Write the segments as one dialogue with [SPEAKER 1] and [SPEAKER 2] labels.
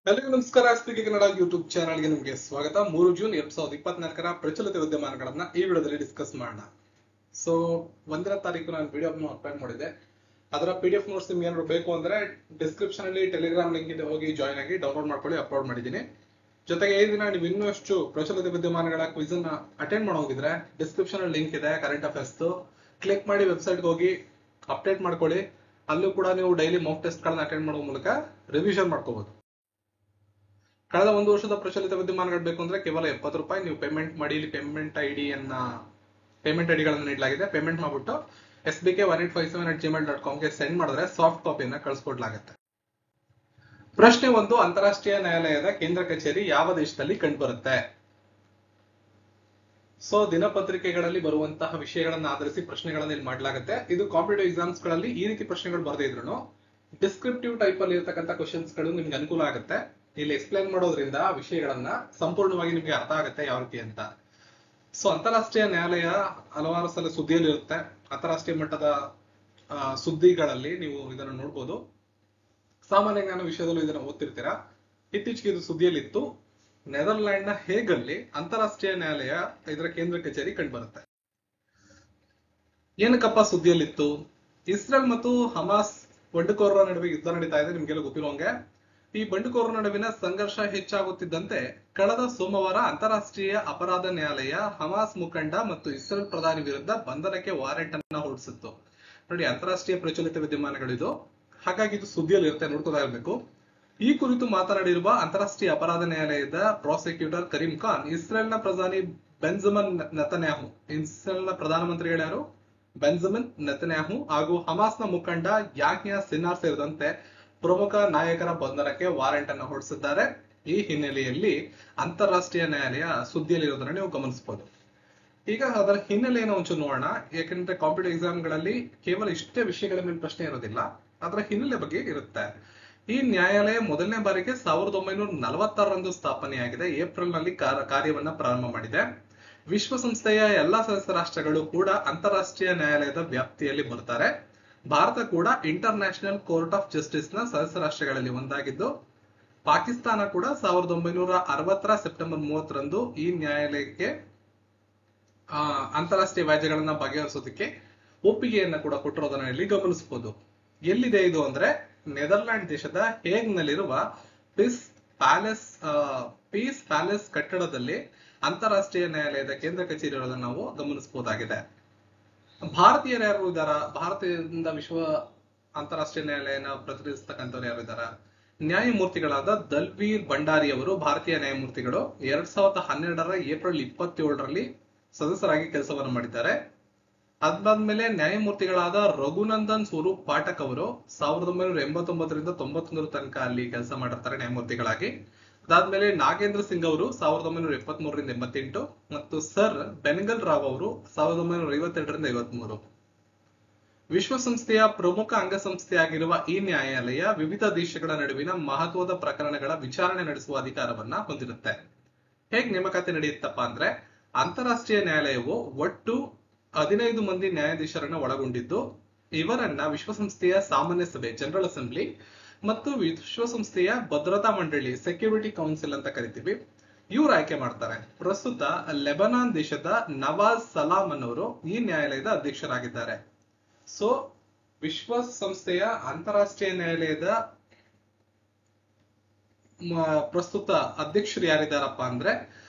[SPEAKER 1] ಎಲ್ರಿಗೂ ನಮಸ್ಕಾರ. Speak Kannada YouTube ಚಾನಲ್ಗೆ ನಿಮಗೆ ಸ್ವಾಗತ. 3 ಜೂನ್ 2024 ಪ್ರಚಲಿತ ವಿದ್ಯಮಾನಗಳನ್ನ ಈ ವಿಡಿಯೋದಲ್ಲಿ ಡಿಸ್ಕಸ್ ಮಾಡೋಣ. ಸೊ 1ನೇ ತಾರೀಕು ನಾನು ವಿಡಿಯೋ ಅಪ್ಲೋಡ್ ಮಾಡಿದೆ. ಅದರ PDF ನೋಟ್ಸ್ ನಿಮ್ಗೆ ಏನಾದ್ರು ಬೇಕು ಅಂದ್ರೆ ಡಿಸ್ಕ್ರಿಪ್ಷನ್ ಅಲ್ಲಿ ಟೆಲಿಗ್ರಾಮ್ ಲಿಂಕ್ ಇದೆ, ಹೋಗಿ ಜಾಯ್ನ್ ಆಗಿ ಡೌನ್ಲೋಡ್ ಮಾಡ್ಕೊಳ್ಳಿ. ಅಪ್ಲೋಡ್ ಮಾಡಿದ್ದೀನಿ. ಜೊತೆಗೆ ಈ ದಿನ ನೀವು ಇನ್ನಷ್ಟು ಪ್ರಚಲಿತ ವಿದ್ಯಮಾನಗಳ ಕ್ವಿಜ್ ಅನ್ನ ಅಟೆಂಡ್ ಮಾಡೋಗಿದ್ರೆ ಡಿಸ್ಕ್ರಿಪ್ಷನ್ ಅಲ್ಲಿ ಲಿಂಕ್ ಇದೆ, ಕರೆಂಟ್ ಅಫೇರ್ಸ್. ಕ್ಲಿಕ್ ಮಾಡಿ ವೆಬ್ಸೈಟ್ಗೆ ಹೋಗಿ ಅಪ್ಡೇಟ್ ಮಾಡ್ಕೊಳ್ಳಿ. ಅಲ್ಲೂ ಕೂಡ ನೀವು ಡೈಲಿ ಮಾಕ್ ಟೆಸ್ಟ್ ಗಳನ್ನ ಅಟೆಂಡ್ ಮಾಡೋ ಮೂಲಕ ರಿವಿಷನ್ ಮಾಡ್ಕೋಬಹುದು. ಕಳೆದ 1 ವರ್ಷದ ಪ್ರಚಲಿತ ವಿದ್ಯಮಾನಗಳು ಬೇಕು ಅಂದ್ರೆ ಕೇವಲ 70 ರೂಪಾಯಿ ನೀವು ಪೇಮೆಂಟ್ ಮಾಡಿ. ಇಲ್ಲಿ ಪೇಮೆಂಟ್ ಐಡಿಗಳನ್ನು ನೀಡಲಾಗಿದೆ. ಪೇಮೆಂಟ್ ಮಾಡ್ಬಿಟ್ಟು sbk1857@gmail.com ಗೆ ಸೆಂಡ್ ಮಾಡಿದ್ರೆ ಸಾಫ್ಟ್ ಕಾಪಿಯನ್ನ ಕಳಿಸ್ಕೊಡ್ಲಾಗುತ್ತೆ. ಪ್ರಶ್ನೆ 1, ಅಂತಾರಾಷ್ಟ್ರೀಯ ನ್ಯಾಯಾಲಯದ ಕೇಂದ್ರ ಕಚೇರಿ ಯಾವ ದೇಶದಲ್ಲಿ ಕಂಡುಬರುತ್ತೆ? ಸೊ ದಿನಪತ್ರಿಕೆಗಳಲ್ಲಿ ಬರುವಂತಹ ವಿಷಯಗಳನ್ನ ಆಧರಿಸಿ ಪ್ರಶ್ನೆಗಳನ್ನ ಇಲ್ಲಿ ಮಾಡಲಾಗುತ್ತೆ. ಇದು ಕಾಂಪಿಟೇಟಿವ್ ಎಕ್ಸಾಮ್ಸ್ ಗಳಲ್ಲಿ ಈ ರೀತಿ ಪ್ರಶ್ನೆಗಳು ಬರದೇ ಇದ್ರು ಡಿಸ್ಕ್ರಿಪ್ಟಿವ್ ಟೈಪ್ ಅಲ್ಲಿ ಇರತಕ್ಕಂಥ ಕ್ವಶನ್ಸ್ ಗಳು ನಿಮ್ಗೆ ಅನುಕೂಲ ಆಗುತ್ತೆ. ಇಲ್ಲಿ ಎಕ್ಸ್ಪ್ಲೈನ್ ಮಾಡೋದ್ರಿಂದ ವಿಷಯಗಳನ್ನ ಸಂಪೂರ್ಣವಾಗಿ ನಿಮ್ಗೆ ಅರ್ಥ ಆಗುತ್ತೆ ಯಾವ ರೀತಿ ಅಂತ. ಸೊ ಅಂತಾರಾಷ್ಟ್ರೀಯ ನ್ಯಾಯಾಲಯ ಹಲವಾರು ಸಲ ಸುದ್ದಿಯಲ್ಲಿ ಇರುತ್ತೆ. ಅಂತಾರಾಷ್ಟ್ರೀಯ ಮಟ್ಟದ ಸುದ್ದಿಗಳಲ್ಲಿ ನೀವು ಇದನ್ನು ನೋಡ್ಬೋದು. ಸಾಮಾನ್ಯ ಜ್ಞಾನ ವಿಷಯದಲ್ಲೂ ಇದನ್ನು ಓದ್ತಿರ್ತೀರಾ. ಇತ್ತೀಚೆಗೆ ಇದು ಸುದ್ದಿಯಲ್ಲಿ ಇತ್ತು. ನೆದರ್ಲ್ಯಾಂಡ್ ನ ಹೇಗಲ್ಲಿ ಅಂತಾರಾಷ್ಟ್ರೀಯ ನ್ಯಾಯಾಲಯ ಇದರ ಕೇಂದ್ರ ಕಚೇರಿ ಕಂಡುಬರುತ್ತೆ. ಏನಕ್ಕಪ್ಪ ಸುದ್ದಿಯಲ್ಲಿತ್ತು? ಇಸ್ರೇಲ್ ಮತ್ತು ಹಮಾಸ್ ಬಂಡುಕೋರರ ನಡುವೆ ಯುದ್ಧ ನಡೀತಾ ಇದೆ. ನಿಮ್ಗೆಲ್ಲ ಗೊತ್ತಿರೋಂಗೆ ಈ ಬಂಡುಕೋರರ ನಡುವಿನ ಸಂಘರ್ಷ ಹೆಚ್ಚಾಗುತ್ತಿದ್ದಂತೆ ಕಳೆದ ಸೋಮವಾರ ಅಂತಾರಾಷ್ಟ್ರೀಯ ಅಪರಾಧ ನ್ಯಾಯಾಲಯ ಹಮಾಸ್ ಮುಖಂಡ ಮತ್ತು ಇಸ್ರೇಲ್ ಪ್ರಧಾನಿ ವಿರುದ್ಧ ಬಂಧನಕ್ಕೆ ವಾರೆಂಟ್ ಅನ್ನ ಹೊರಡಿಸಿತ್ತು. ನೋಡಿ, ಅಂತಾರಾಷ್ಟ್ರೀಯ ಪ್ರಚಲಿತ ವಿದ್ಯಮಾನಗಳಿದು, ಹಾಗಾಗಿ ಇದು ಸುದ್ದಿಯಲ್ಲಿ ಇರುತ್ತೆ, ನೋಡ್ಕೋತಾ ಇರಬೇಕು. ಈ ಕುರಿತು ಮಾತನಾಡಿರುವ ಅಂತಾರಾಷ್ಟ್ರೀಯ ಅಪರಾಧ ನ್ಯಾಯಾಲಯದ ಪ್ರಾಸಿಕ್ಯೂಟರ್ ಕರೀಂ ಖಾನ್, ಇಸ್ರೇಲ್ನ ಪ್ರಧಾನಿ ಬೆಂಜಮಿನ್ ನೆತನ್ಯಾಹು, ಇಸ್ರೇಲ್ನ ಪ್ರಧಾನಮಂತ್ರಿಗಳು ಯಾರು? ಬೆಂಜಮಿನ್ ನೆತನ್ಯಾಹು ಹಾಗೂ ಹಮಾಸ್ನ ಮುಖಂಡ ಯಾಹ್ಯಾ ಸಿನ್ನಾರ್ ಸೇರಿದಂತೆ ಪ್ರಮುಖ ನಾಯಕರ ಬಂಧನಕ್ಕೆ ವಾರೆಂಟ್ ಅನ್ನು ಹೊರಡಿಸಿದ್ದಾರೆ. ಈ ಹಿನ್ನೆಲೆಯಲ್ಲಿ ಅಂತಾರಾಷ್ಟ್ರೀಯ ನ್ಯಾಯಾಲಯ ಸುದ್ದಿಯಲ್ಲಿರೋದನ್ನ ನೀವು ಗಮನಿಸಬಹುದು. ಈಗ ಅದರ ಹಿನ್ನೆಲೆಯನ್ನು ಒಂಚೂರು ನೋಡೋಣ. ಯಾಕಂದ್ರೆ ಕಾಂಪಿಟೇಟಿವ್ ಎಕ್ಸಾಮ್ ಗಳಲ್ಲಿ ಕೇವಲ ಇಷ್ಟೇ ವಿಷಯಗಳ ಮೇಲೆ ಪ್ರಶ್ನೆ ಇರೋದಿಲ್ಲ, ಅದರ ಹಿನ್ನೆಲೆ ಬಗ್ಗೆ ಇರುತ್ತೆ. ಈ ನ್ಯಾಯಾಲಯ ಮೊದಲನೇ ಬಾರಿಗೆ 1946ರಂದು ಸ್ಥಾಪನೆಯಾಗಿದೆ. ಏಪ್ರಿಲ್ ನಲ್ಲಿ ಕಾರ್ಯವನ್ನ ಪ್ರಾರಂಭ ಮಾಡಿದೆ. ವಿಶ್ವಸಂಸ್ಥೆಯ ಎಲ್ಲಾ ಸದಸ್ಯ ರಾಷ್ಟ್ರಗಳು ಕೂಡ ಅಂತಾರಾಷ್ಟ್ರೀಯ ನ್ಯಾಯಾಲಯದ ವ್ಯಾಪ್ತಿಯಲ್ಲಿ ಬರ್ತಾರೆ. ಭಾರತ ಕೂಡ inter national court of justice ನ ಸದಸ್ಯ ರಾಷ್ಟ್ರಗಳಲ್ಲಿ ಒಂದಾಗಿದ್ದು, ಪಾಕಿಸ್ತಾನ ಕೂಡ 1960ರ ಸೆಪ್ಟೆಂಬರ್ 30ರಂದು ಈ ನ್ಯಾಯಾಲಯಕ್ಕೆ ಅಂತಾರಾಷ್ಟ್ರೀಯ ವ್ಯಾಜ್ಯಗಳನ್ನ ಬಗೆಹರಿಸೋದಕ್ಕೆ ಒಪ್ಪಿಗೆಯನ್ನ ಕೂಡ ಕೊಟ್ಟಿರೋದನ್ನ ಇಲ್ಲಿ ಗಮನಿಸಬಹುದು. ಎಲ್ಲಿದೆ ಇದು ಅಂದ್ರೆ ನೆದರ್ಲ್ಯಾಂಡ್ ದೇಶದ ಹೇಗ್ ನಲ್ಲಿರುವ ಪೀಸ್ ಪ್ಯಾಲೇಸ್ ಕಟ್ಟಡದಲ್ಲಿ ಅಂತಾರಾಷ್ಟ್ರೀಯ ನ್ಯಾಯಾಲಯದ ಕೇಂದ್ರ ಕಚೇರಿ ಇರೋದನ್ನ ನಾವು ಗಮನಿಸಬಹುದಾಗಿದೆ. ಭಾರತೀಯರು ಯಾರು ಇದ್ದಾರ? ಭಾರತದಿಂದ ವಿಶ್ವ ಅಂತಾರಾಷ್ಟ್ರೀಯ ನ್ಯಾಯಾಲಯನ ಪ್ರತಿನಿಧಿಸ್ತಕ್ಕಂಥವ್ರು ಯಾರು ಇದ್ದಾರ? ನ್ಯಾಯಮೂರ್ತಿಗಳಾದ ದಲ್ವೀರ್ ಭಂಡಾರಿ ಅವರು ಭಾರತೀಯ ನ್ಯಾಯಮೂರ್ತಿಗಳು 2012ರ ಏಪ್ರಿಲ್ 27ರಲ್ಲಿ ಸದಸ್ಯರಾಗಿ ಕೆಲಸವನ್ನು ಮಾಡಿದ್ದಾರೆ. ಅದಾದ್ಮೇಲೆ ನ್ಯಾಯಮೂರ್ತಿಗಳಾದ ರಘುನಂದನ್ ಸ್ವರೂಪ್ ಪಾಠಕ್ ಅವರು 1989ರಿಂದ 91 ತನಕ ಅಲ್ಲಿ ಕೆಲಸ ಮಾಡಿರ್ತಾರೆ ನ್ಯಾಯಮೂರ್ತಿಗಳಾಗಿ. ಅದಾದ್ಮೇಲೆ ನಾಗೇಂದ್ರ ಸಿಂಗ್ ಅವರು 1973ರಿಂದ 88 ಮತ್ತು ಸರ್ ಬೆನಗಲ್ ರಾವ್ ಅವರು 1952ರಿಂದ 53. ವಿಶ್ವಸಂಸ್ಥೆಯ ಪ್ರಮುಖ ಅಂಗಸಂಸ್ಥೆಯಾಗಿರುವ ಈ ನ್ಯಾಯಾಲಯ ವಿವಿಧ ದೇಶಗಳ ನಡುವಿನ ಮಹತ್ವದ ಪ್ರಕರಣಗಳ ವಿಚಾರಣೆ ನಡೆಸುವ ಅಧಿಕಾರವನ್ನ ಹೊಂದಿರುತ್ತೆ. ಹೇಗ್ ನೇಮಕಾತಿ ನಡೆಯುತ್ತಪ್ಪ ಅಂದ್ರೆ ಅಂತಾರಾಷ್ಟ್ರೀಯ ನ್ಯಾಯಾಲಯವು ಒಟ್ಟು 15 ಮಂದಿ ನ್ಯಾಯಾಧೀಶರನ್ನ ಒಳಗೊಂಡಿದ್ದು, ಇವರನ್ನ ವಿಶ್ವಸಂಸ್ಥೆಯ ಸಾಮಾನ್ಯ ಸಭೆ ಜನರಲ್ ಅಸೆಂಬ್ಲಿ ಮತ್ತು ವಿಶ್ವಸಂಸ್ಥೆಯ ಭದ್ರತಾ ಮಂಡಳಿ ಸೆಕ್ಯೂರಿಟಿ ಕೌನ್ಸಿಲ್ ಅಂತ ಕರಿತೀವಿ, ಇವ್ರು ಆಯ್ಕೆ ಮಾಡ್ತಾರೆ. ಪ್ರಸ್ತುತ ಲೆಬನಾನ್ ದೇಶದ ನವಾಜ್ ಸಲಾಮನ್ ಅವರು ಈ ನ್ಯಾಯಾಲಯದ ಅಧ್ಯಕ್ಷರಾಗಿದ್ದಾರೆ. ಸೊ ವಿಶ್ವಸಂಸ್ಥೆಯ ಅಂತಾರಾಷ್ಟ್ರೀಯ ನ್ಯಾಯಾಲಯದ ಪ್ರಸ್ತುತ ಅಧ್ಯಕ್ಷರು ಯಾರಿದ್ದಾರಪ್ಪ ಅಂದ್ರೆ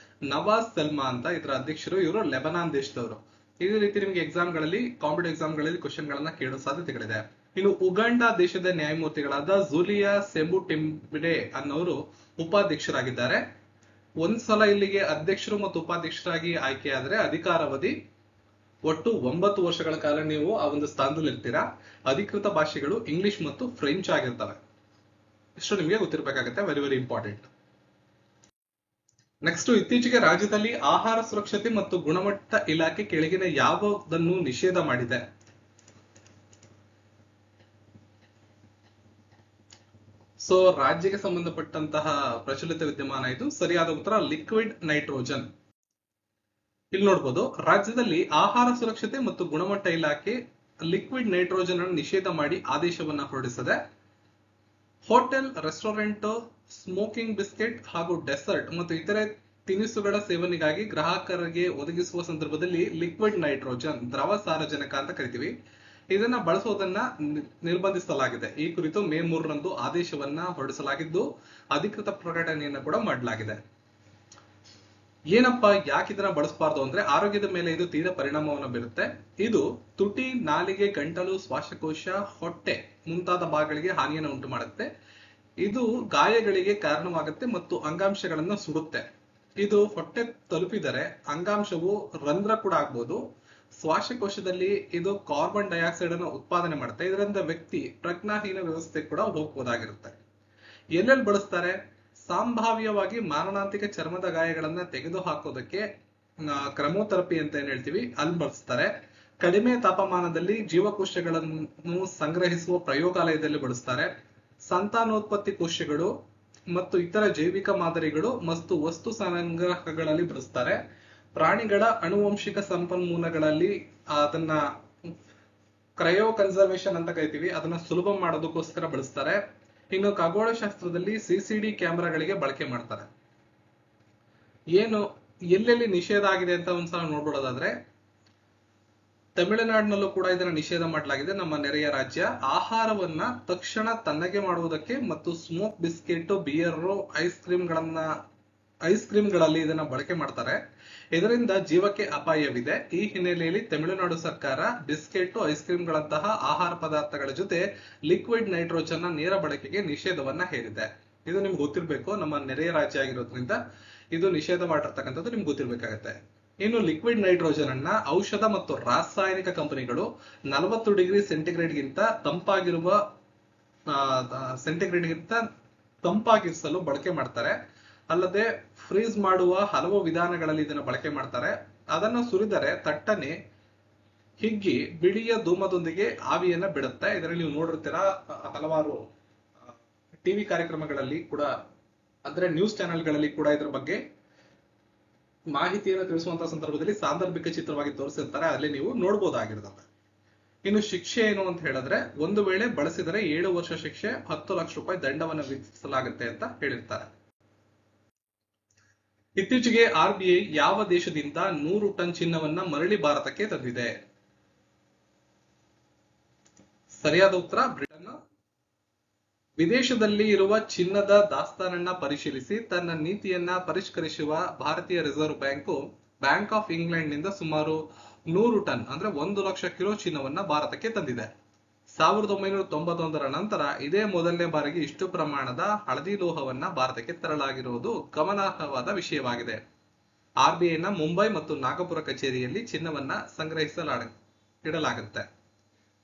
[SPEAKER 1] ನವಾಜ್ ಸಲ್ಮಾ ಅಂತ ಇದರ ಅಧ್ಯಕ್ಷರು. ಇವರು ಲೆಬನಾನ್ ದೇಶದವರು. ಇದೇ ರೀತಿ ನಿಮ್ಗೆ ಎಕ್ಸಾಮ್ಗಳಲ್ಲಿ ಕಾಂಪಿಟೇಟಿವ್ ಎಕ್ಸಾಮ್ಗಳಲ್ಲಿ ಕ್ವಶನ್ ಗಳನ್ನ ಕೇಳೋ ಸಾಧ್ಯತೆಗಳಿದೆ. ಇನ್ನು ಉಗಾಂಡ ದೇಶದ ನ್ಯಾಯಮೂರ್ತಿಗಳಾದ ಜೂಲಿಯಾ ಸೆಂಬುಟೆಂಬಿಡೆ ಅನ್ನೋರು ಉಪಾಧ್ಯಕ್ಷರಾಗಿದ್ದಾರೆ. ಒಂದ್ಸಲ ಇಲ್ಲಿಗೆ ಅಧ್ಯಕ್ಷರು ಮತ್ತು ಉಪಾಧ್ಯಕ್ಷರಾಗಿ ಆಯ್ಕೆಯಾದ್ರೆ ಅಧಿಕಾರಾವಧಿ ಒಟ್ಟು 9 ವರ್ಷಗಳ ಕಾಲ ನೀವು ಆ ಒಂದು ಸ್ಥಾನದಲ್ಲಿ ಇರ್ತೀರಾ. ಅಧಿಕೃತ ಭಾಷೆಗಳು ಇಂಗ್ಲಿಷ್ ಮತ್ತು ಫ್ರೆಂಚ್ ಆಗಿರ್ತವೆ. ಇಷ್ಟು ನಿಮಗೆ ಗೊತ್ತಿರಬೇಕಾಗುತ್ತೆ, ವೆರಿ ವೆರಿ ಇಂಪಾರ್ಟೆಂಟ್. ನೆಕ್ಸ್ಟ್, ಇತ್ತೀಚೆಗೆ ರಾಜ್ಯದಲ್ಲಿ ಆಹಾರ ಸುರಕ್ಷತೆ ಮತ್ತು ಗುಣಮಟ್ಟ ಇಲಾಖೆ ಕೆಳಗಿನ ಯಾವುದನ್ನು ನಿಷೇಧ ಮಾಡಿದೆ? ಸೊ ರಾಜ್ಯಕ್ಕೆ ಸಂಬಂಧಪಟ್ಟಂತಹ ಪ್ರಚಲಿತ ವಿದ್ಯಮಾನ ಇದು. ಸರಿಯಾದ ಉತ್ತರ ಲಿಕ್ವಿಡ್ ನೈಟ್ರೋಜನ್. ಇಲ್ಲಿ ನೋಡ್ಬೋದು, ರಾಜ್ಯದಲ್ಲಿ ಆಹಾರ ಸುರಕ್ಷತೆ ಮತ್ತು ಗುಣಮಟ್ಟ ಇಲಾಖೆ ಲಿಕ್ವಿಡ್ ನೈಟ್ರೋಜನ್ ಅನ್ನು ನಿಷೇಧ ಮಾಡಿ ಆದೇಶವನ್ನ ಹೊರಡಿಸಿದೆ. ಹೋಟೆಲ್, ರೆಸ್ಟೋರೆಂಟ್, ಸ್ಮೋಕಿಂಗ್ ಬಿಸ್ಕೆಟ್ ಹಾಗೂ ಡೆಸರ್ಟ್ ಮತ್ತು ಇತರೆ ತಿನಿಸುಗಳ ಸೇವನೆಗಾಗಿ ಗ್ರಾಹಕರಿಗೆ ಒದಗಿಸುವ ಸಂದರ್ಭದಲ್ಲಿ ಲಿಕ್ವಿಡ್ ನೈಟ್ರೋಜನ್, ದ್ರವ ಸಾರಜನಕ ಅಂತ ಕರಿತೀವಿ, ಇದನ್ನ ಬಳಸುವುದನ್ನ ನಿರ್ಬಂಧಿಸಲಾಗಿದೆ. ಈ ಕುರಿತು ಮೇ 3ರಂದು ಆದೇಶವನ್ನ ಹೊರಡಿಸಲಾಗಿದ್ದು ಅಧಿಕೃತ ಪ್ರಕಟಣೆಯನ್ನು ಕೂಡ ಮಾಡಲಾಗಿದೆ. ಏನಪ್ಪಾ ಯಾಕೆ ಇದನ್ನ ಬಳಸಬಾರ್ದು ಅಂದ್ರೆ, ಆರೋಗ್ಯದ ಮೇಲೆ ಇದು ತೀವ್ರ ಪರಿಣಾಮವನ್ನು ಬೀರುತ್ತೆ. ಇದು ತುಟಿ, ನಾಲಿಗೆ, ಗಂಟಲು, ಶ್ವಾಸಕೋಶ, ಹೊಟ್ಟೆ ಮುಂತಾದ ಭಾಗಗಳಿಗೆ ಹಾನಿಯನ್ನು ಉಂಟು ಮಾಡುತ್ತೆ. ಇದು ಗಾಯಗಳಿಗೆ ಕಾರಣವಾಗುತ್ತೆ ಮತ್ತು ಅಂಗಾಂಶಗಳನ್ನ ಸುಡುತ್ತೆ. ಇದು ಹೊಟ್ಟೆ ತಲುಪಿದರೆ ಅಂಗಾಂಶವು ರಂಧ್ರ ಕೂಡ ಆಗ್ಬೋದು. ಶ್ವಾಸಕೋಶದಲ್ಲಿ ಇದು ಕಾರ್ಬನ್ ಡೈಆಕ್ಸೈಡ್ ಅನ್ನು ಉತ್ಪಾದನೆ ಮಾಡುತ್ತೆ. ಇದರಿಂದ ವ್ಯಕ್ತಿ ಪ್ರಜ್ಞಾಹೀನ ವ್ಯವಸ್ಥೆ ಕೂಡ ಹೋಗಬಹುದಾಗಿರುತ್ತೆ. ಎಲ್ಲೆಲ್ಲಿ ಬಳಸ್ತಾರೆ? ಸಂಭಾವ್ಯವಾಗಿ ಮಾರಣಾಂತಿಕ ಚರ್ಮದ ಗಾಯಗಳನ್ನ ತೆಗೆದು ಹಾಕೋದಕ್ಕೆ ಕ್ರಮೋಥೆರಪಿ ಅಂತ ಏನ್ ಹೇಳ್ತೀವಿ, ಅಲ್ಲಿ ಬಳಸ್ತಾರೆ. ಕಡಿಮೆ ತಾಪಮಾನದಲ್ಲಿ ಜೀವಕೋಶಗಳನ್ನು ಸಂಗ್ರಹಿಸುವ ಪ್ರಯೋಗಾಲಯದಲ್ಲಿ ಬಳಸ್ತಾರೆ. ಸಂತಾನೋತ್ಪತ್ತಿ ಕೋಶಗಳು ಮತ್ತು ಇತರ ಜೈವಿಕ ಮಾದರಿಗಳು ಮತ್ತು ವಸ್ತು ಸಂಗ್ರಹಗಳಲ್ಲಿ ಬಳಸ್ತಾರೆ. ಪ್ರಾಣಿಗಳ ಆನುವಂಶಿಕ ಸಂಪನ್ಮೂಲಗಳಲ್ಲಿ ಅದನ್ನ ಕ್ರಯೋ ಕನ್ಸರ್ವೇಷನ್ ಅಂತ ಕರಿತೀವಿ, ಅದನ್ನ ಸುಲಭ ಮಾಡೋದಕ್ಕೋಸ್ಕರ ಬಳಸ್ತಾರೆ. ಇನ್ನು ಖಗೋಳಶಾಸ್ತ್ರದಲ್ಲಿ ಸಿಸಿಡಿ ಕ್ಯಾಮೆರಾಗಳಿಗೆ ಬಳಕೆ ಮಾಡ್ತಾರೆ. ಏನು ಎಲ್ಲೆಲ್ಲಿ ನಿಷೇಧ ಆಗಿದೆ ಅಂತ ಒಂದ್ಸಲ ನೋಡ್ಬಿಡೋದಾದ್ರೆ, ತಮಿಳುನಾಡಿನಲ್ಲೂ ಕೂಡ ಇದನ್ನ ನಿಷೇಧ ಮಾಡಲಾಗಿದೆ, ನಮ್ಮ ನೆರೆಯ ರಾಜ್ಯ. ಆಹಾರವನ್ನ ತಕ್ಷಣ ತಣ್ಣಗೆ ಮಾಡುವುದಕ್ಕೆ ಮತ್ತು ಸ್ಮೋಕ್ ಬಿಸ್ಕೆಟ್, ಬಿಯರ್, ಐಸ್ ಕ್ರೀಮ್ಗಳಲ್ಲಿ ಇದನ್ನ ಬಳಕೆ ಮಾಡ್ತಾರೆ. ಇದರಿಂದ ಜೀವಕ್ಕೆ ಅಪಾಯವಿದೆ. ಈ ಹಿನ್ನೆಲೆಯಲ್ಲಿ ತಮಿಳುನಾಡು ಸರ್ಕಾರ ಬಿಸ್ಕೆಟ್, ಐಸ್ ಕ್ರೀಮ್ಗಳಂತಹ ಆಹಾರ ಪದಾರ್ಥಗಳ ಜೊತೆ ಲಿಕ್ವಿಡ್ ನೈಟ್ರೋಜನ್ ನೇರ ಬಳಕೆಗೆ ನಿಷೇಧವನ್ನ ಹೇರಿದೆ. ಇದು ನಿಮ್ಗೆ ಗೊತ್ತಿರ್ಬೇಕು, ನಮ್ಮ ನೆರೆಯ ರಾಜ್ಯ ಆಗಿರೋದ್ರಿಂದ ಇದು ನಿಷೇಧ ಮಾಡಿರ್ತಕ್ಕಂಥದ್ದು ನಿಮ್ಗೆ ಗೊತ್ತಿರ್ಬೇಕಾಗತ್ತೆ. ಇನ್ನು ಲಿಕ್ವಿಡ್ ನೈಟ್ರೋಜನ್ ಅನ್ನ ಔಷಧ ಮತ್ತು ರಾಸಾಯನಿಕ ಕಂಪನಿಗಳು 40 ಡಿಗ್ರಿ ಸೆಂಟಿಗ್ರೇಡ್ಗಿಂತ ತಂಪಾಗಿರಿಸಲು ಬಳಕೆ ಮಾಡ್ತಾರೆ. ಅಲ್ಲದೆ ಫ್ರೀಸ್ ಮಾಡುವ ಹಲವು ವಿಧಾನಗಳಲ್ಲಿ ಇದನ್ನು ಬಳಕೆ ಮಾಡ್ತಾರೆ. ಅದನ್ನು ಸುರಿದರೆ ತಟ್ಟನೆ ಹಿಗ್ಗಿ ಬಿಳಿಯ ಧೂಮದೊಂದಿಗೆ ಆವಿಯನ್ನ ಬಿಡುತ್ತೆ. ಇದರಲ್ಲಿ ನೀವು ನೋಡಿರ್ತೀರಾ, ಹಲವಾರು ಟಿವಿ ಕಾರ್ಯಕ್ರಮಗಳಲ್ಲಿ ಕೂಡ, ಅಂದ್ರೆ ನ್ಯೂಸ್ ಚಾನೆಲ್ಗಳಲ್ಲಿ ಕೂಡ ಇದರ ಬಗ್ಗೆ ಮಾಹಿತಿಯನ್ನು ತಿಳಿಸುವಂತಹ ಸಂದರ್ಭದಲ್ಲಿ ಸಾಂದರ್ಭಿಕ ಚಿತ್ರವಾಗಿ ತೋರಿಸಿರ್ತಾರೆ, ಅಲ್ಲಿ ನೀವು ನೋಡ್ಬೋದಾಗಿರ್ತದೆ. ಇನ್ನು ಶಿಕ್ಷೆ ಏನು ಅಂತ ಹೇಳಿದ್ರೆ, ಒಂದು ವೇಳೆ ಬಳಸಿದರೆ 7 ವರ್ಷ ಶಿಕ್ಷೆ, 10 ಲಕ್ಷ ರೂಪಾಯಿ ದಂಡವನ್ನು ವಿಧಿಸಲಾಗುತ್ತೆ ಅಂತ ಹೇಳಿರ್ತಾರೆ. ಇತ್ತೀಚೆಗೆ RBI ಯಾವ ದೇಶದಿಂದ 100 ಟನ್ ಚಿನ್ನವನ್ನ ಮರಳಿ ಭಾರತಕ್ಕೆ ತಂದಿದೆ? ಸರಿಯಾದ ಉತ್ತರ ಬ್ರಿಟನ್. ವಿದೇಶದಲ್ಲಿ ಇರುವ ಚಿನ್ನದ ದಾಸ್ತಾನನ್ನ ಪರಿಶೀಲಿಸಿ ತನ್ನ ನೀತಿಯನ್ನ ಪರಿಷ್ಕರಿಸುವ ಭಾರತೀಯ ರಿಸರ್ವ್ ಬ್ಯಾಂಕ್ ಆಫ್ ಇಂಗ್ಲೆಂಡ್ ನಿಂದ ಸುಮಾರು 100 ಟನ್ ಅಂದ್ರೆ 1 ಲಕ್ಷ ಕಿಲೋ ಚಿನ್ನವನ್ನ ಭಾರತಕ್ಕೆ ತಂದಿದೆ. 1991ರ ನಂತರ ಇದೇ ಮೊದಲನೇ ಬಾರಿಗೆ ಇಷ್ಟು ಪ್ರಮಾಣದ ಹಳದಿ ಲೋಹವನ್ನ ಭಾರತಕ್ಕೆ ತರಲಾಗಿರುವುದು ಗಮನಾರ್ಹವಾದ ವಿಷಯವಾಗಿದೆ. RBIನ ಮುಂಬೈ ಮತ್ತು ನಾಗಪುರ ಕಚೇರಿಯಲ್ಲಿ ಚಿನ್ನವನ್ನ ಇಡಲಾಗುತ್ತೆ.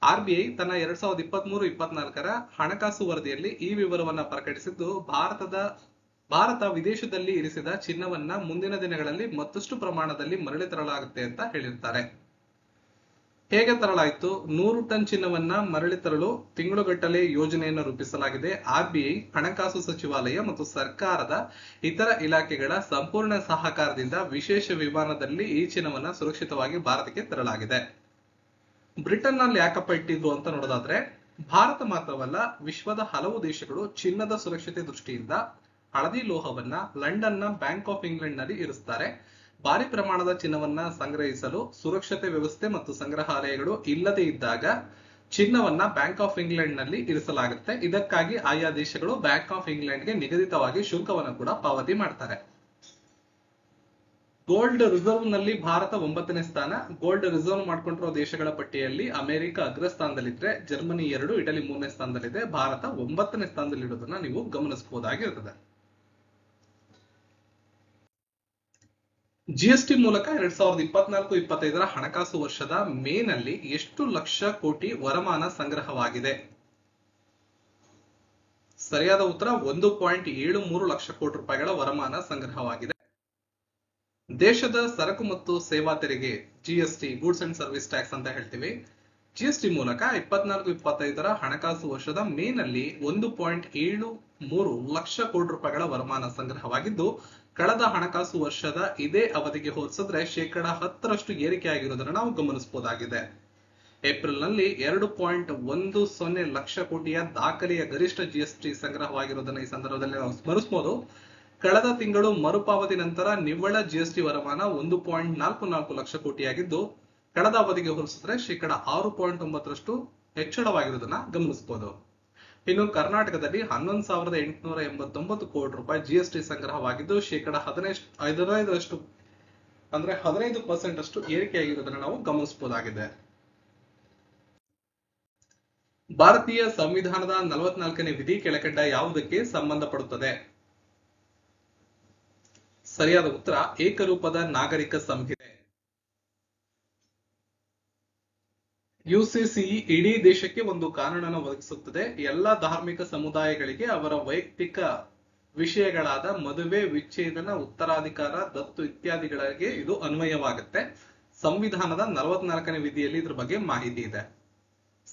[SPEAKER 1] RBI ತನ್ನ 2023-24ರ ಹಣಕಾಸು ವರದಿಯಲ್ಲಿ ಈ ವಿವರವನ್ನ ಪ್ರಕಟಿಸಿದ್ದು, ಭಾರತ ವಿದೇಶದಲ್ಲಿ ಇರಿಸಿದ ಚಿನ್ನವನ್ನ ಮುಂದಿನ ದಿನಗಳಲ್ಲಿ ಮತ್ತಷ್ಟು ಪ್ರಮಾಣದಲ್ಲಿ ಮರಳಿ ತರಲಾಗುತ್ತೆ ಅಂತ ಹೇಳಿರ್ತಾರೆ. ಹೇಗೆ ತರಲಾಯಿತು? 100 ಟನ್ ಚಿನ್ನವನ್ನ ಮರಳಿ ತರಲು ತಿಂಗಳುಗಟ್ಟಲೆ ಯೋಜನೆಯನ್ನು ರೂಪಿಸಲಾಗಿದೆ. RBI, ಹಣಕಾಸು ಸಚಿವಾಲಯ ಮತ್ತು ಸರ್ಕಾರದ ಇತರ ಇಲಾಖೆಗಳ ಸಂಪೂರ್ಣ ಸಹಕಾರದಿಂದ ವಿಶೇಷ ವಿಮಾನದಲ್ಲಿ ಈ ಚಿನ್ನವನ್ನ ಸುರಕ್ಷಿತವಾಗಿ ಭಾರತಕ್ಕೆ ತರಲಾಗಿದೆ. ಬ್ರಿಟನ್ ನಲ್ಲಿ ಯಾಕಪ್ಪ ಇಟ್ಟಿದ್ರು ಅಂತ ನೋಡೋದಾದ್ರೆ, ಭಾರತ ಮಾತ್ರವಲ್ಲ, ವಿಶ್ವದ ಹಲವು ದೇಶಗಳು ಚಿನ್ನದ ಸುರಕ್ಷತೆ ದೃಷ್ಟಿಯಿಂದ ಹಳದಿ ಲೋಹವನ್ನ ಲಂಡನ್ನ ಬ್ಯಾಂಕ್ ಆಫ್ ಇಂಗ್ಲೆಂಡ್ ನಲ್ಲಿ ಇರಿಸುತ್ತಾರೆ. ಭಾರಿ ಪ್ರಮಾಣದ ಚಿನ್ನವನ್ನ ಸಂಗ್ರಹಿಸಲು ಸುರಕ್ಷತೆ ವ್ಯವಸ್ಥೆ ಮತ್ತು ಸಂಗ್ರಹಾಲಯಗಳು ಇಲ್ಲದೆ ಇದ್ದಾಗ ಚಿನ್ನವನ್ನ ಬ್ಯಾಂಕ್ ಆಫ್ ಇಂಗ್ಲೆಂಡ್ ನಲ್ಲಿ ಇರಿಸಲಾಗುತ್ತೆ. ಇದಕ್ಕಾಗಿ ಆಯಾ ದೇಶಗಳು ಬ್ಯಾಂಕ್ ಆಫ್ ಇಂಗ್ಲೆಂಡ್ಗೆ ನಿಗದಿತವಾಗಿ ಶುಲ್ಕವನ್ನು ಕೂಡ ಪಾವತಿ ಮಾಡ್ತಾರೆ. ಗೋಲ್ಡ್ ರಿಸರ್ವ್ ನಲ್ಲಿ ಭಾರತ 9ನೇ ಸ್ಥಾನ. ಗೋಲ್ಡ್ ರಿಸರ್ವ್ ಮಾಡ್ಕೊಂಡಿರೋ ದೇಶಗಳ ಪಟ್ಟಿಯಲ್ಲಿ ಅಮೆರಿಕ ಅಗ್ರಸ್ಥಾನದಲ್ಲಿದ್ರೆ, ಜರ್ಮನಿ 2, ಇಟಲಿ 3ನೇ ಸ್ಥಾನದಲ್ಲಿದೆ. ಭಾರತ 9ನೇ ಸ್ಥಾನದಲ್ಲಿರೋದನ್ನ ನೀವು ಗಮನಿಸಬಹುದಾಗಿರುತ್ತದೆ. GST ಮೂಲಕ 2024-25ರ ಹಣಕಾಸು ವರ್ಷದ ಮೇನಲ್ಲಿ ಎಷ್ಟು ಲಕ್ಷ ಕೋಟಿ ವರಮಾನ ಸಂಗ್ರಹವಾಗಿದೆ? ಸರಿಯಾದ ಉತ್ತರ 1.73 ಲಕ್ಷ ಕೋಟಿ ರೂಪಾಯಿಗಳ ವರಮಾನ ಸಂಗ್ರಹವಾಗಿದೆ. ದೇಶದ ಸರಕು ಮತ್ತು ಸೇವಾ ತೆರಿಗೆ GST, goods and service tax ಅಂತ ಹೇಳ್ತೀವಿ. GST ಮೂಲಕ 24-25ರ ಹಣಕಾಸು ವರ್ಷದ ಮೇನಲ್ಲಿ 1.73 ಲಕ್ಷ ಕೋಟಿ ರೂಪಾಯಿಗಳ ವರಮಾನ ಸಂಗ್ರಹವಾಗಿದ್ದು, ಕಳೆದ ಹಣಕಾಸು ವರ್ಷದ ಇದೇ ಅವಧಿಗೆ ಹೋಲಿಸಿದ್ರೆ 10% ಏರಿಕೆಯಾಗಿರುವುದನ್ನು ನಾವು ಗಮನಿಸಬಹುದಾಗಿದೆ. ಏಪ್ರಿಲ್ನಲ್ಲಿ 2.10 ಲಕ್ಷ ಕೋಟಿಯ ದಾಖಲೆಯ ಗರಿಷ್ಠ ಜಿಎಸ್ಟಿ ಸಂಗ್ರಹವಾಗಿರುವುದನ್ನು ಈ ಸಂದರ್ಭದಲ್ಲಿ ನಾವು ಸ್ಮರಿಸಬಹುದು. ಕಳೆದ ತಿಂಗಳು ಮರುಪಾವತಿ ನಂತರ ನಿವ್ವಳ ಜಿಎಸ್ಟಿ ವರಮಾನ 1.44 ಲಕ್ಷ ಕೋಟಿಯಾಗಿದ್ದು, ಕಳೆದ ಅವಧಿಗೆ ಹೋಲಿಸಿದ್ರೆ ಶೇಕಡ 6.9ರಷ್ಟು ಹೆಚ್ಚಳವಾಗಿರುವುದನ್ನ ಗಮನಿಸಬಹುದು. ಇನ್ನು ಕರ್ನಾಟಕದಲ್ಲಿ 11,889 ಕೋಟಿ ರೂಪಾಯಿ ಜಿಎಸ್ಟಿ ಸಂಗ್ರಹವಾಗಿದ್ದು, ಶೇಕಡ 15% ಅಂದ್ರೆ 15% ಅಷ್ಟು ಏರಿಕೆಯಾಗಿರುವುದನ್ನು ನಾವು ಗಮನಿಸಬಹುದಾಗಿದೆ. ಭಾರತೀಯ ಸಂವಿಧಾನದ 44ನೇ ವಿಧಿ ಕೆಳಕಂಡ ಯಾವುದಕ್ಕೆ ಸಂಬಂಧಪಡುತ್ತದೆ? ಸರಿಯಾದ ಉತ್ತರ ಏಕರೂಪದ ನಾಗರಿಕ ಸಂಹಿತೆ. ಯುಸಿಸಿಇ ಇಡೀ ದೇಶಕ್ಕೆ ಒಂದು ಕಾನೂನನ್ನು ಒದಗಿಸುತ್ತದೆ. ಎಲ್ಲಾ ಧಾರ್ಮಿಕ ಸಮುದಾಯಗಳಿಗೆ ಅವರ ವೈಯಕ್ತಿಕ ವಿಷಯಗಳಾದ ಮದುವೆ, ವಿಚ್ಛೇದನ, ಉತ್ತರಾಧಿಕಾರ, ದತ್ತು ಇತ್ಯಾದಿಗಳಿಗೆ ಇದು ಅನ್ವಯವಾಗುತ್ತೆ. ಸಂವಿಧಾನದ 44ನೇ ವಿಧಿಯಲ್ಲಿ ಇದ್ರ ಬಗ್ಗೆ ಮಾಹಿತಿ ಇದೆ.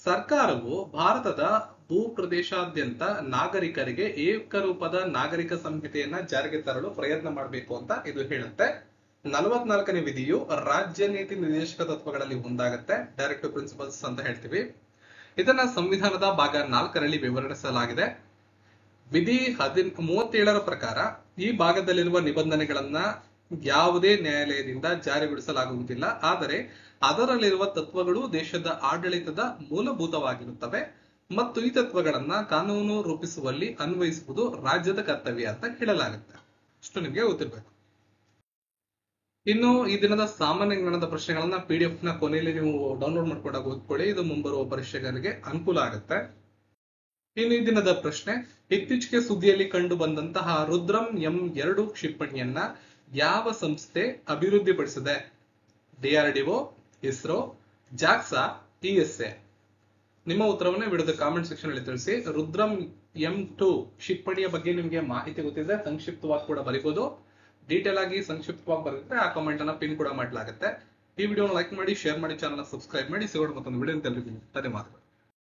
[SPEAKER 1] ಸರ್ಕಾರವು ಭಾರತದ ಭೂಪ್ರದೇಶಾದ್ಯಂತ ನಾಗರಿಕರಿಗೆ ಏಕರೂಪದ ನಾಗರಿಕ ಸಂಹಿತೆಯನ್ನ ಜಾರಿಗೆ ತರಲು ಪ್ರಯತ್ನ ಮಾಡಬೇಕು ಅಂತ ಇದು ಹೇಳುತ್ತೆ. 44ನೇ ವಿಧಿಯು ರಾಜ್ಯ ನೀತಿ ನಿರ್ದೇಶಕ ತತ್ವಗಳಲ್ಲಿ ಒಂದಾಗುತ್ತೆ, ಡೈರೆಕ್ಟಿವ್ ಪ್ರಿನ್ಸಿಪಲ್ಸ್ ಅಂತ ಹೇಳ್ತೀವಿ. ಇದನ್ನ ಸಂವಿಧಾನದ ಭಾಗ 4ರಲ್ಲಿ ವಿವರಿಸಲಾಗಿದೆ. ವಿಧಿ 37ರ ಪ್ರಕಾರ ಈ ಭಾಗದಲ್ಲಿರುವ ನಿಬಂಧನೆಗಳನ್ನ ಯಾವುದೇ ನ್ಯಾಯಾಲಯದಿಂದ ಜಾರಿಗೊಳಿಸಲಾಗುವುದಿಲ್ಲ. ಆದರೆ ಅದರಲ್ಲಿರುವ ತತ್ವಗಳು ದೇಶದ ಆಡಳಿತದ ಮೂಲಭೂತವಾಗಿರುತ್ತವೆ ಮತ್ತು ಈ ತತ್ವಗಳನ್ನ ಕಾನೂನು ರೂಪಿಸುವಲ್ಲಿ ಅನ್ವಯಿಸುವುದು ರಾಜ್ಯದ ಕರ್ತವ್ಯ ಅಂತ ಹೇಳಲಾಗುತ್ತೆ. ಅಷ್ಟು ನಿಮಗೆ ಗೊತ್ತಿರಬೇಕು. ಇನ್ನು ಈ ದಿನದ ಸಾಮಾನ್ಯ ಜ್ಞಾನದ ಪ್ರಶ್ನೆಗಳನ್ನ PDF ನ ಕೊನೆಯಲ್ಲಿ ನೀವು ಡೌನ್ಲೋಡ್ ಮಾಡ್ಕೊಂಡಾಗ ಓದ್ಕೊಳ್ಳಿ. ಇದು ಮುಂಬರುವ ಪರೀಕ್ಷೆಗಳಿಗೆ ಅನುಕೂಲ ಆಗುತ್ತೆ. ಇನ್ನು ಈ ದಿನದ ಪ್ರಶ್ನೆ, ಇತ್ತೀಚೆಗೆ ಸುದ್ದಿಯಲ್ಲಿ ಕಂಡು ಬಂದಂತಹ ರುದ್ರಂ M2 ಕ್ಷಿಪಣಿಯನ್ನ ಯಾವ ಸಂಸ್ಥೆ ಅಭಿವೃದ್ಧಿಪಡಿಸಿದೆ? DRDO, ISRO, ಜಾಕ್ಸಾ, ESA. ನಿಮ್ಮ ಉತ್ತರವನ್ನ ವಿಡಿಯೋದ ಕಾಮೆಂಟ್ ಸೆಕ್ಷನ್ ಅಲ್ಲಿ ತಿಳಿಸಿ. ರುದ್ರಂ M2 ಕ್ಷಿಪಣಿಯ ಬಗ್ಗೆ ನಿಮಗೆ ಮಾಹಿತಿ ಗೊತ್ತಿದೆ, ಸಂಕ್ಷಿಪ್ತವಾಗಿ ಕೂಡ ಬರೀಬಹುದು. ಡೀಟೇಲ್ ಆಗಿ ಸಂಕ್ಷಿಪ್ತವಾಗಿ ಬರೆದಿದ್ರೆ ಆ ಕಾಮೆಂಟ್ ಅನ್ನ ಪಿನ್ ಕೂಡ ಮಾಡಲಾಗುತ್ತೆ. ಈ ವಿಡಿಯೋನ ಲೈಕ್ ಮಾಡಿ, ಶೇರ್ ಮಾಡಿ, ಚಾನಲ್ ಸಬ್ಸ್ಕ್ರೈಬ್ ಮಾಡಿ. ಸಿಗೋಣ ಮತ್ತೊಂದು ವಿಡಿಯೋ. ಧನ್ಯವಾದಗಳು.